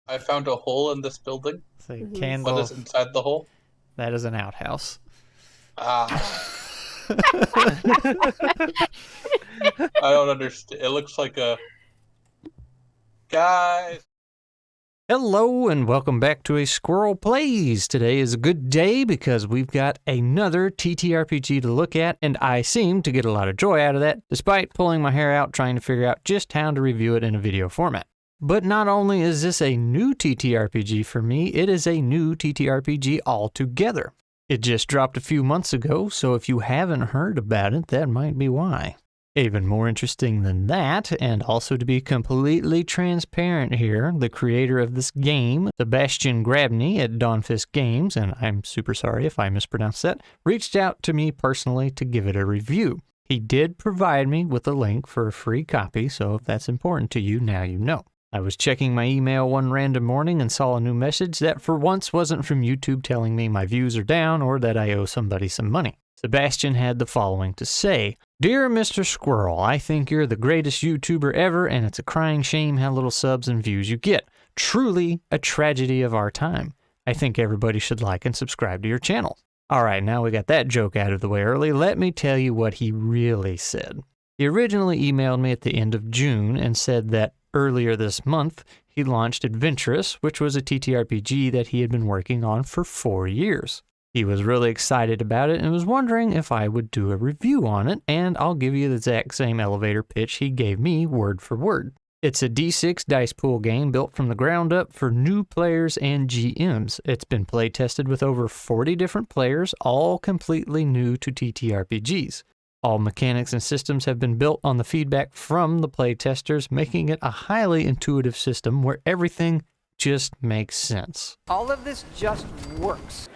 I found a hole in this building. It's a What candle. is inside the hole? That is an outhouse. Ah, I don't understand. It looks like a guy. Hello and welcome back to a Squirrel Plays. Today is a good day because we've got another TTRPG to look at, and I seem to get a lot of joy out of that, despite pulling my hair out trying to figure out just how to review it in a video format. But not only is this a new TTRPG for me, it is a new TTRPG altogether. It just dropped a few months ago, so if you haven't heard about it, that might be why. Even more interesting than that, and also to be completely transparent here, the creator of this game, Sebastian Grabny at Dawnfist Games, and I'm super sorry if I mispronounced that, reached out to me personally to give it a review. He did provide me with a link for a free copy, so if that's important to you, now you know. I was checking my email one random morning and saw a new message that for once wasn't from YouTube telling me my views are down or that I owe somebody some money. Sebastian had the following to say: "Dear Mr. Squirrel, I think you're the greatest YouTuber ever, and it's a crying shame how little subs and views you get. Truly a tragedy of our time. I think everybody should like and subscribe to your channel." All right, now we got that joke out of the way early, let me tell you what he really said. He originally emailed me at the end of June and said that earlier this month, he launched Adventurous, which was a TTRPG that he had been working on for 4 years. He was really excited about it and was wondering if I would do a review on it, and I'll give you the exact same elevator pitch he gave me word for word. It's a D6 dice pool game built from the ground up for new players and GMs. It's been play tested with over 40 different players, all completely new to TTRPGs. All mechanics and systems have been built on the feedback from the play testers, making it a highly intuitive system where everything just makes sense. All of this just works.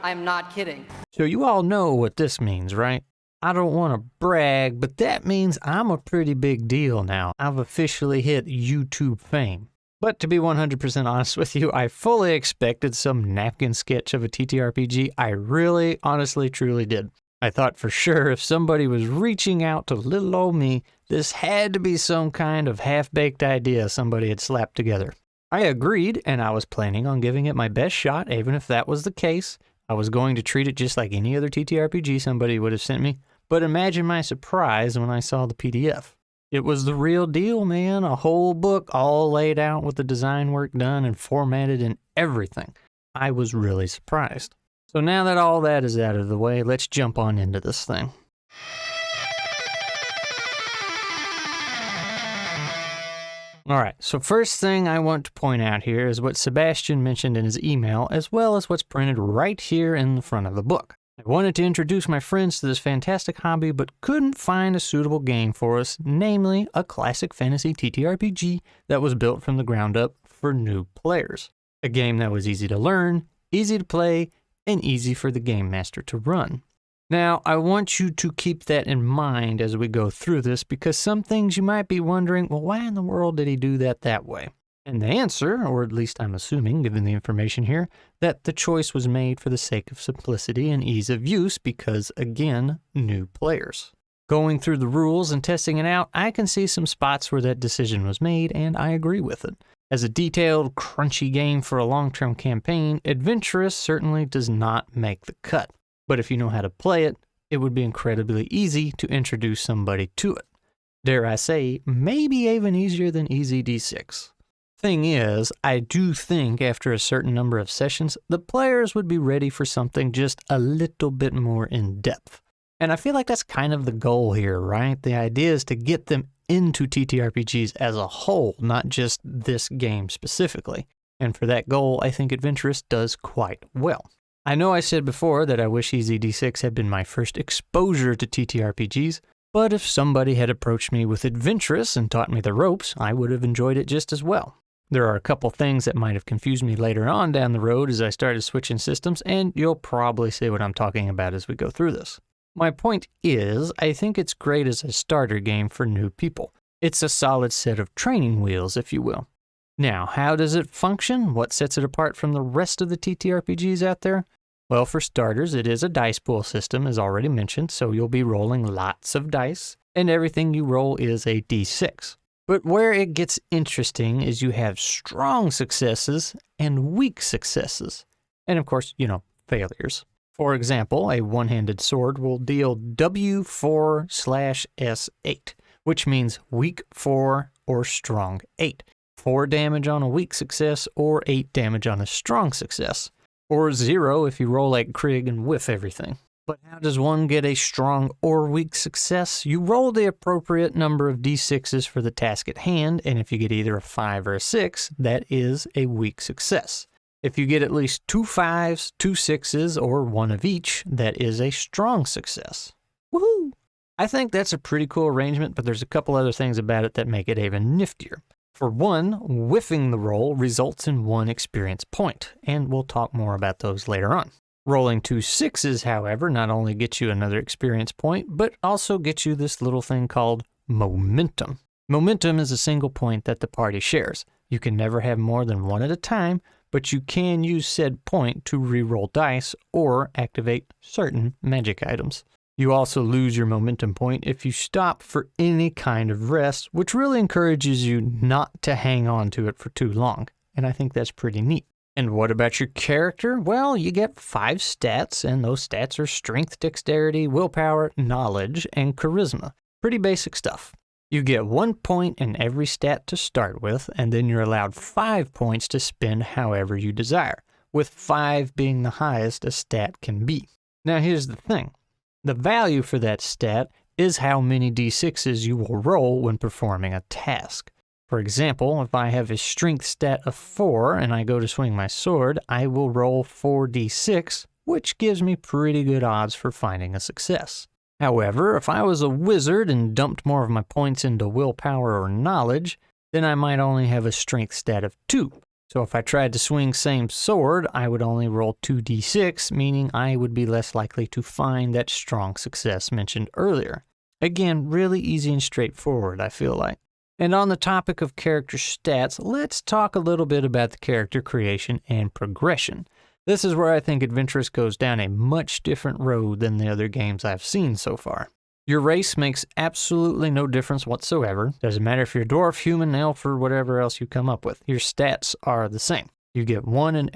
I'm not kidding. So you all know what this means, right? I don't want to brag, but that means I'm a pretty big deal now. I've officially hit YouTube fame. But to be 100% honest with you, I fully expected some napkin sketch of a TTRPG. I really, honestly, truly did. I thought for sure if somebody was reaching out to little old me, this had to be some kind of half-baked idea somebody had slapped together. I agreed, and I was planning on giving it my best shot, even if that was the case. I was going to treat it just like any other TTRPG somebody would have sent me, but imagine my surprise when I saw the PDF. It was the real deal, man, a whole book all laid out with the design work done and formatted and everything. I was really surprised. So now that all that is out of the way, let's jump on into this thing. All right, so first thing I want to point out here is what Sebastian mentioned in his email, as well as what's printed right here in the front of the book. I wanted to introduce my friends to this fantastic hobby, but couldn't find a suitable game for us, namely a classic fantasy TTRPG that was built from the ground up for new players. A game that was easy to learn, easy to play, and easy for the game master to run. Now, I want you to keep that in mind as we go through this, because some things you might be wondering, well, why in the world did he do that way? And the answer, or at least I'm assuming, given the information here, that the choice was made for the sake of simplicity and ease of use because, again, new players. Going through the rules and testing it out, I can see some spots where that decision was made, and I agree with it. As a detailed, crunchy game for a long-term campaign, Adventurous certainly does not make the cut. But if you know how to play it, it would be incredibly easy to introduce somebody to it. Dare I say, maybe even easier than Easy D6. Thing is, I do think after a certain number of sessions, the players would be ready for something just a little bit more in depth. And I feel like that's kind of the goal here, right? The idea is to get them into TTRPGs as a whole, not just this game specifically. And for that goal, I think Adventurous does quite well. I know I said before that I wish Easy D6 had been my first exposure to TTRPGs, but if somebody had approached me with Adventurous and taught me the ropes, I would have enjoyed it just as well. There are a couple things that might have confused me later on down the road as I started switching systems, and you'll probably see what I'm talking about as we go through this. My point is, I think it's great as a starter game for new people. It's a solid set of training wheels, if you will. Now, how does it function? What sets it apart from the rest of the TTRPGs out there? Well, for starters, it is a dice pool system, as already mentioned, so you'll be rolling lots of dice, and everything you roll is a D6. But where it gets interesting is you have strong successes and weak successes. And of course, failures. For example, a one-handed sword will deal W4/S8, which means weak 4 or strong 8. 4 damage on a weak success or 8 damage on a strong success. Or 0 if you roll like Krieg and whiff everything. But how does one get a strong or weak success? You roll the appropriate number of d6s for the task at hand, and if you get either a 5 or a 6, that is a weak success. If you get at least 2 5s, 2 6s, or 1 of each, that is a strong success. Woohoo! I think that's a pretty cool arrangement, but there's a couple other things about it that make it even niftier. For one, whiffing the roll results in 1 experience point, and we'll talk more about those later on. Rolling 2 6s, however, not only gets you another experience point, but also gets you this little thing called momentum. Momentum is a single point that the party shares. You can never have more than 1 at a time, but you can use said point to re-roll dice or activate certain magic items. You also lose your momentum point if you stop for any kind of rest, which really encourages you not to hang on to it for too long, and I think that's pretty neat. And what about your character? Well, you get 5 stats, and those stats are strength, dexterity, willpower, knowledge, and charisma. Pretty basic stuff. You get 1 point in every stat to start with, and then you're allowed 5 points to spend however you desire, with 5 being the highest a stat can be. Now here's the thing. The value for that stat is how many d6s you will roll when performing a task. For example, if I have a strength stat of 4 and I go to swing my sword, I will roll 4d6, which gives me pretty good odds for finding a success. However, if I was a wizard and dumped more of my points into willpower or knowledge, then I might only have a strength stat of 2. So if I tried to swing same sword, I would only roll 2d6, meaning I would be less likely to find that strong success mentioned earlier. Again, really easy and straightforward, I feel like. And on the topic of character stats, let's talk a little bit about the character creation and progression. This is where I think Adventurous goes down a much different road than the other games I've seen so far. Your race makes absolutely no difference whatsoever. Doesn't matter if you're dwarf, human, elf, or whatever else you come up with. Your stats are the same. You get 1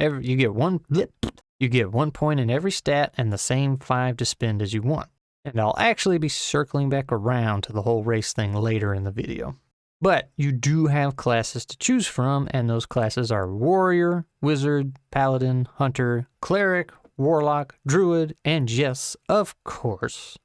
point in every stat and the same 5 to spend as you want. And I'll actually be circling back around to the whole race thing later in the video. But you do have classes to choose from, and those classes are Warrior, Wizard, Paladin, Hunter, Cleric, Warlock, Druid, and yes, of course,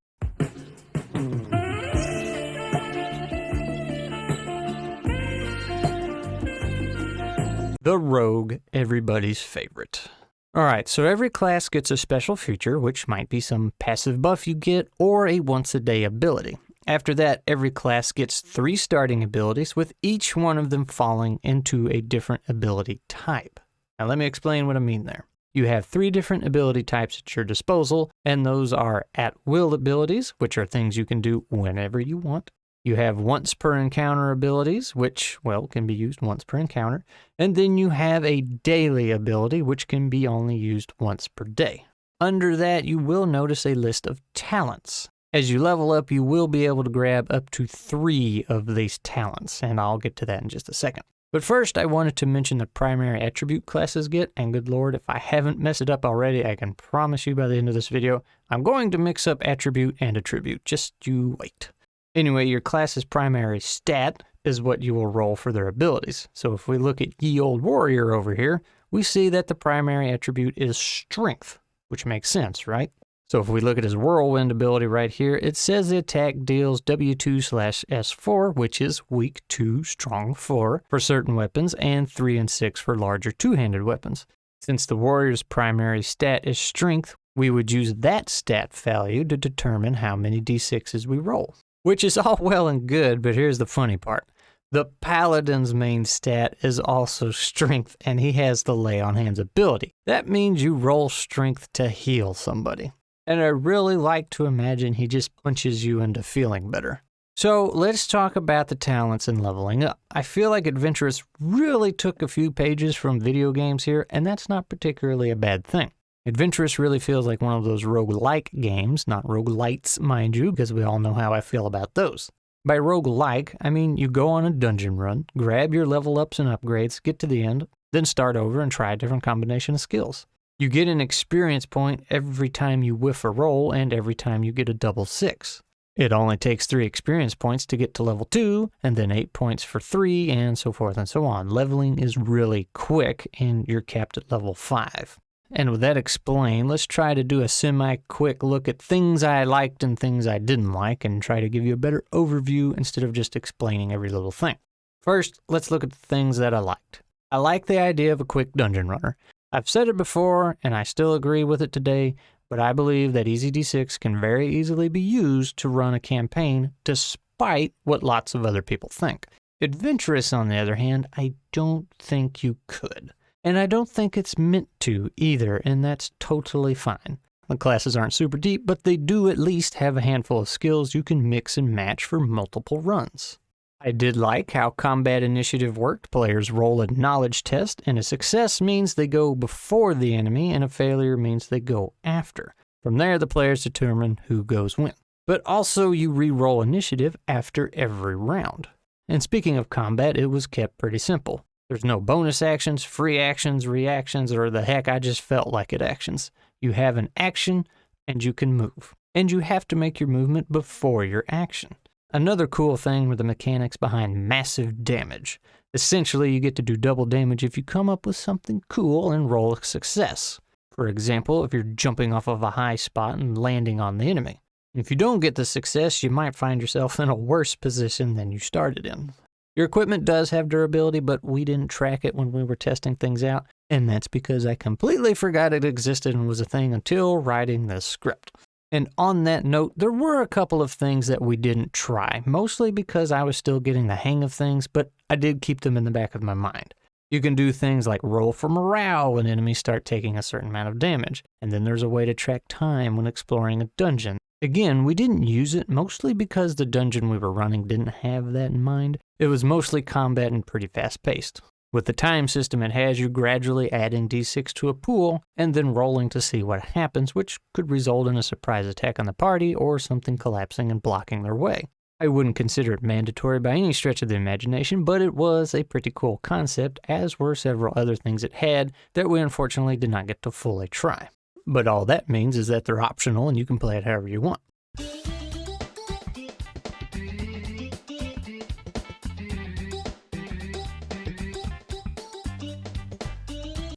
the Rogue, everybody's favorite. Alright, so every class gets a special feature, which might be some passive buff you get, or a once-a-day ability. After that, every class gets 3 starting abilities, with each one of them falling into a different ability type. Now let me explain what I mean there. You have 3 different ability types at your disposal, and those are at-will abilities, which are things you can do whenever you want. You have once-per-encounter abilities, which, well, can be used once per encounter. And then you have a daily ability, which can be only used once per day. Under that, you will notice a list of talents. As you level up, you will be able to grab up to 3 of these talents, and I'll get to that in just a second. But first, I wanted to mention the primary attribute classes get, and good lord, if I haven't messed it up already, I can promise you by the end of this video, I'm going to mix up attribute and attribute. Just you wait. Anyway, your class's primary stat is what you will roll for their abilities. So if we look at Ye Old Warrior over here, we see that the primary attribute is Strength, which makes sense, right? So if we look at his Whirlwind ability right here, it says the attack deals W2/S4, which is weak 2, strong 4 for certain weapons, and 3 and 6 for larger two-handed weapons. Since the warrior's primary stat is Strength, we would use that stat value to determine how many d6s we roll. Which is all well and good, but here's the funny part. The Paladin's main stat is also Strength, and he has the Lay on Hands ability. That means you roll Strength to heal somebody. And I really like to imagine he just punches you into feeling better. So let's talk about the talents and leveling up. I feel like Adventurous really took a few pages from video games here, and that's not particularly a bad thing. Adventurous really feels like one of those roguelike games, not roguelites, mind you, because we all know how I feel about those. By roguelike, I mean you go on a dungeon run, grab your level ups and upgrades, get to the end, then start over and try a different combination of skills. You get an experience point every time you whiff a roll and every time you get a double 6. It only takes 3 experience points to get to level 2, and then 8 points for 3, and so forth and so on. Leveling is really quick, and you're capped at level 5. And with that explained, let's try to do a semi-quick look at things I liked and things I didn't like, and try to give you a better overview instead of just explaining every little thing. First, let's look at the things that I liked. I like the idea of a quick dungeon runner. I've said it before, and I still agree with it today, but I believe that EZD6 can very easily be used to run a campaign despite what lots of other people think. Adventurous, on the other hand, I don't think you could. And I don't think it's meant to either, and that's totally fine. The classes aren't super deep, but they do at least have a handful of skills you can mix and match for multiple runs. I did like how combat initiative worked. Players roll a knowledge test, and a success means they go before the enemy, and a failure means they go after. From there, the players determine who goes when. But also, you re-roll initiative after every round. And speaking of combat, it was kept pretty simple. There's no bonus actions, free actions, reactions, or the heck, I just felt like it actions. You have an action, and you can move. And you have to make your movement before your action. Another cool thing were the mechanics behind massive damage. Essentially, you get to do double damage if you come up with something cool and roll a success. For example, if you're jumping off of a high spot and landing on the enemy. If you don't get the success, you might find yourself in a worse position than you started in. Your equipment does have durability, but we didn't track it when we were testing things out, and that's because I completely forgot it existed and was a thing until writing this script. And on that note, there were a couple of things that we didn't try, mostly because I was still getting the hang of things, but I did keep them in the back of my mind. You can do things like roll for morale when enemies start taking a certain amount of damage, and then there's a way to track time when exploring a dungeon. Again, we didn't use it mostly because the dungeon we were running didn't have that in mind. It was mostly combat and pretty fast-paced. With the time system, it has you gradually adding d6 to a pool and then rolling to see what happens, which could result in a surprise attack on the party or something collapsing and blocking their way. I wouldn't consider it mandatory by any stretch of the imagination, but it was a pretty cool concept, as were several other things it had that we unfortunately did not get to fully try. But all that means is that they're optional and you can play it however you want.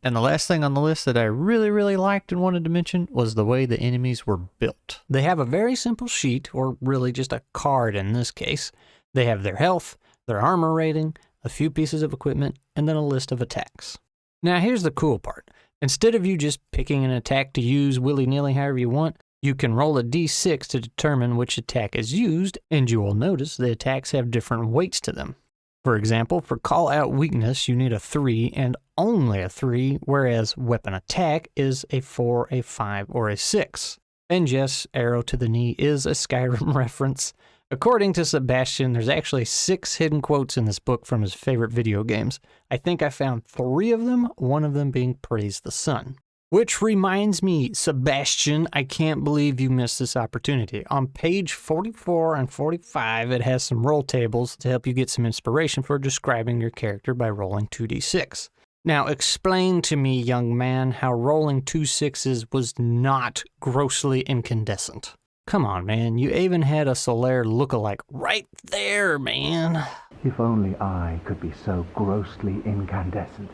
And the last thing on the list that I really liked and wanted to mention was the way the enemies were built. They have a very simple sheet, or really just a card in this case. They have their health, their armor rating, a few pieces of equipment, and then a list of attacks. Now here's the cool part. Instead of you just picking an attack to use willy-nilly however you want, you can roll a d6 to determine which attack is used, and you will notice the attacks have different weights to them. For example, for call-out weakness, you need a 3 and only a 3, whereas weapon attack is a 4, a 5, or a 6. And yes, arrow to the knee is a Skyrim reference. According to Sebastian, there's actually 6 hidden quotes in this book from his favorite video games. I think I found 3 of them, one of them being Praise the Sun. Which reminds me, Sebastian, I can't believe you missed this opportunity. On page 44 and 45, it has some roll tables to help you get some inspiration for describing your character by rolling 2d6. Now, explain to me, young man, how rolling 2 6s was not grossly incandescent. Come on, man, you even had a Solaire lookalike right there, man. If only I could be so grossly incandescent.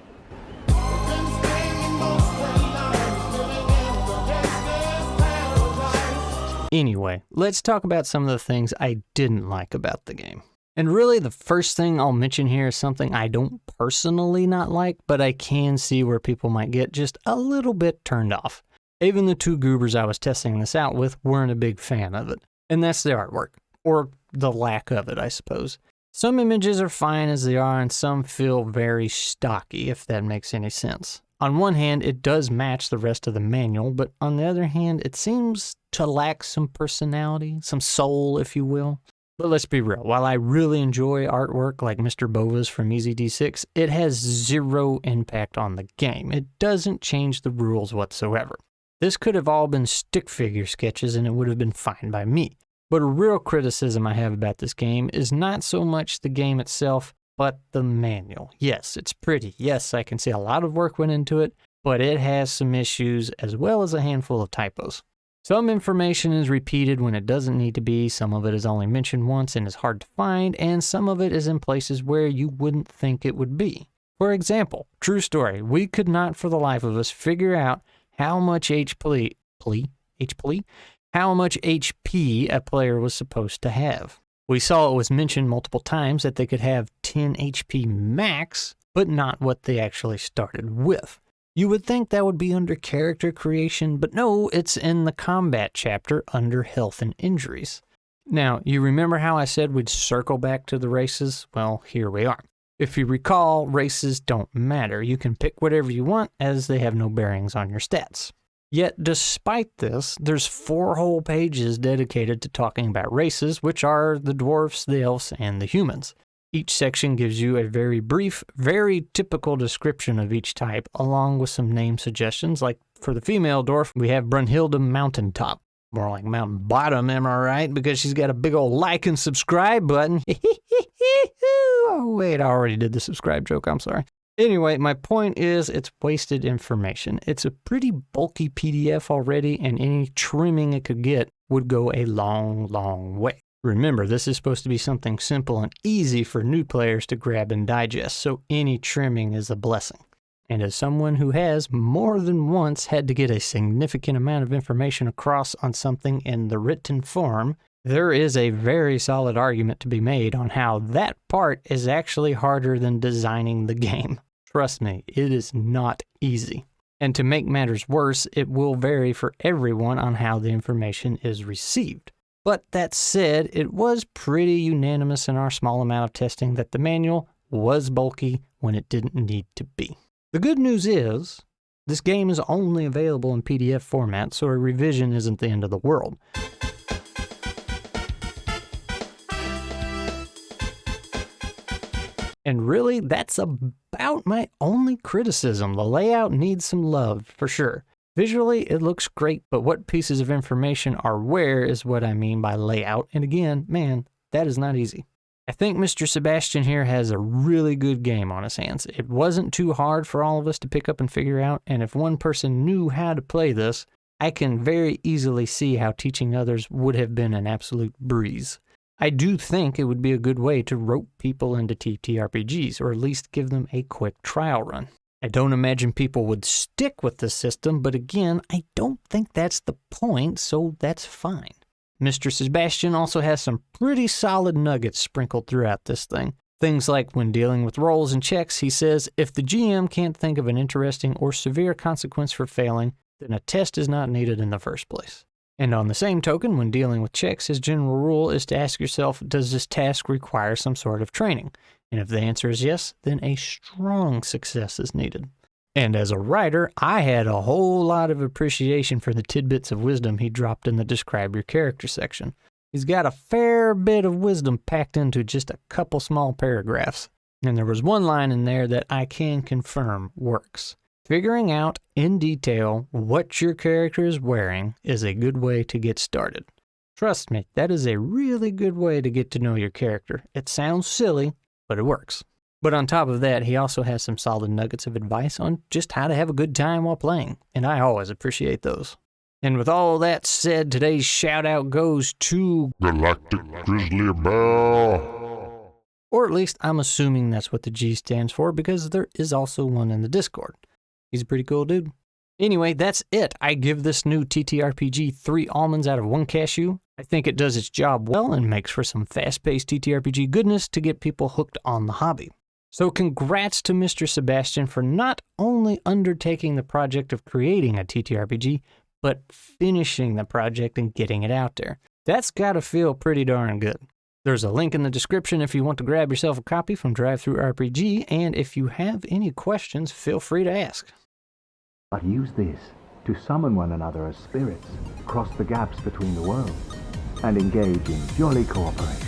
Anyway, let's talk about some of the things I didn't like about the game. And really, the first thing I'll mention here is something I don't personally not like, but I can see where people might get just a little bit turned off. Even the 2 goobers I was testing this out with weren't a big fan of it. And that's the artwork. Or the lack of it, I suppose. Some images are fine as they are, and some feel very stocky, if that makes any sense. On one hand, it does match the rest of the manual, but on the other hand, it seems to lack some personality, some soul, if you will. But let's be real, while I really enjoy artwork like Mr. Bova's from EZD6, it has 0 impact on the game. It doesn't change the rules whatsoever. This could have all been stick figure sketches and it would have been fine by me. But a real criticism I have about this game is not so much the game itself, but the manual. Yes, it's pretty. Yes, I can see a lot of work went into it, but it has some issues as well as a handful of typos. Some information is repeated when it doesn't need to be, some of it is only mentioned once and is hard to find, and some of it is in places where you wouldn't think it would be. For example, true story, we could not for the life of us figure out how much HP a player was supposed to have. We saw it was mentioned multiple times that they could have 10 HP max, but not what they actually started with. You would think that would be under character creation, but no, it's in the combat chapter under health and injuries. Now, you remember how I said we'd circle back to the races? Well, here we are. If you recall, races don't matter. You can pick whatever you want as they have no bearings on your stats. Yet, despite this, there's 4 whole pages dedicated to talking about races, which are the dwarfs, the elves, and the humans. Each section gives you a very brief, very typical description of each type, along with some name suggestions. Like for the female dwarf, we have Brunhilde Mountaintop. More like Mountain Bottom, am I right? Because she's got a big old like and subscribe button. Oh, wait, I already did the subscribe joke. I'm sorry. Anyway, my point is it's wasted information. It's a pretty bulky PDF already, and any trimming it could get would go a long, long way. Remember, this is supposed to be something simple and easy for new players to grab and digest, so any trimming is a blessing. And as someone who has more than once had to get a significant amount of information across on something in the written form, there is a very solid argument to be made on how that part is actually harder than designing the game. Trust me, it is not easy. And to make matters worse, it will vary for everyone on how the information is received. But that said, it was pretty unanimous in our small amount of testing that the manual was bulky when it didn't need to be. The good news is, this game is only available in PDF format, so a revision isn't the end of the world. And really, that's about my only criticism. The layout needs some love, for sure. Visually, it looks great, but what pieces of information are where is what I mean by layout. And again, man, that is not easy. I think Mr. Sebastian here has a really good game on his hands. It wasn't too hard for all of us to pick up and figure out, and if one person knew how to play this, I can very easily see how teaching others would have been an absolute breeze. I do think it would be a good way to rope people into TTRPGs, or at least give them a quick trial run. I don't imagine people would stick with the system, but again, I don't think that's the point, so that's fine. Mr. Sebastian also has some pretty solid nuggets sprinkled throughout this thing. Things like when dealing with rolls and checks, he says, if the GM can't think of an interesting or severe consequence for failing, then a test is not needed in the first place. And on the same token, when dealing with checks, his general rule is to ask yourself, does this task require some sort of training? And if the answer is yes, then a strong success is needed. And as a writer, I had a whole lot of appreciation for the tidbits of wisdom he dropped in the describe your character section. He's got a fair bit of wisdom packed into just a couple small paragraphs. And there was one line in there that I can confirm works. Figuring out in detail what your character is wearing is a good way to get started. Trust me, that is a really good way to get to know your character. It sounds silly, but it works. But on top of that, he also has some solid nuggets of advice on just how to have a good time while playing, and I always appreciate those. And with all that said, today's shout out goes to Galactic Grizzly Bear. Or at least I'm assuming that's what the G stands for, because there is also one in the Discord. He's a pretty cool dude. Anyway, that's it. I give this new TTRPG 3 almonds out of 1 cashew. I think it does its job well and makes for some fast-paced TTRPG goodness to get people hooked on the hobby. So congrats to Mr. Sebastian for not only undertaking the project of creating a TTRPG, but finishing the project and getting it out there. That's gotta feel pretty darn good. There's a link in the description if you want to grab yourself a copy from DriveThruRPG, and if you have any questions, feel free to ask. But use this to summon one another as spirits, cross the gaps between the worlds, and engage in jolly cooperation.